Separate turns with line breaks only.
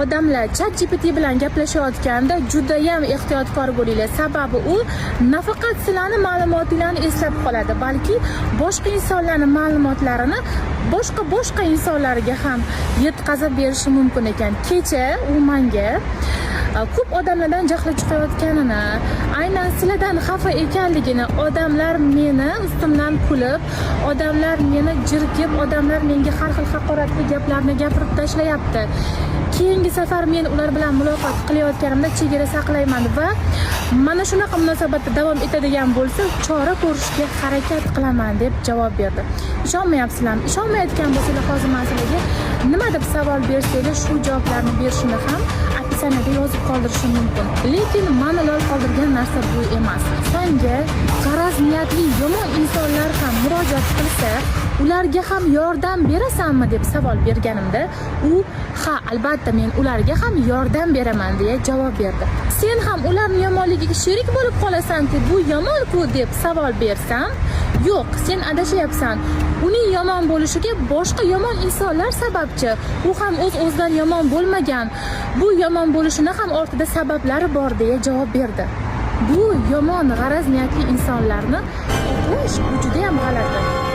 odamlar ChatGPT bilan gaplashayotganda juda ham ehtiyotkor bo'linglar. Sababi u nafaqat sizlarning ma'lumotinglarni eslab qoladi, balki boshqa insonlarning ma'lumotlarini boshqa insonlarga ham yetkazib berishi mumkin ekan. Kecha u menga ko'p odamlardan jahli chiqayotganini, aynan sizlardan xafa ekanligini, odamlar meni ustimdan kulib, odamlar meni jirkib, odamlar menga har xil haqoratli gaplarni gapirib tashlayapti. Keyingi safar men ular bilan muloqot qilayotganimda chegara saqlayman va mana shunaqa munosabatda davom etadigan bo'lsa, chora ko'rishga harakat qilaman deb javob berdi. Ishonmayapsizlarmi? Ishonmayotgan bo'lsangiz hozir men sizlarga nima deb savol bersanglar, shu javoblarni berishini ham opisiyaga yozib qoldirishim mumkin. Lekin meni lol qoldirgan narsa bu emas. Senga g'araz niyatli yomon insonlar ham murojaat qilsa, ularga ham yordam berasanmi deb savol berganimda, u ha, albatta men ularga ham yordam beraman deya javob berdi. Sen ham ularning yomonligiga sherik bo'lib qolasan-ku, bu yomon-ku deb savol bersam, yo'q, sen adashyapsan. Uning yomon bo'lishiga boshqa yomon insonlar sababchi. U ham o'z-o'zidan yomon bo'lmagan. Bu yomon bo'lishini ham ortida sabablari bor deya javob berdi. Bu yomon g'araz niyatli insonlarni oqlash juda ham g'alati.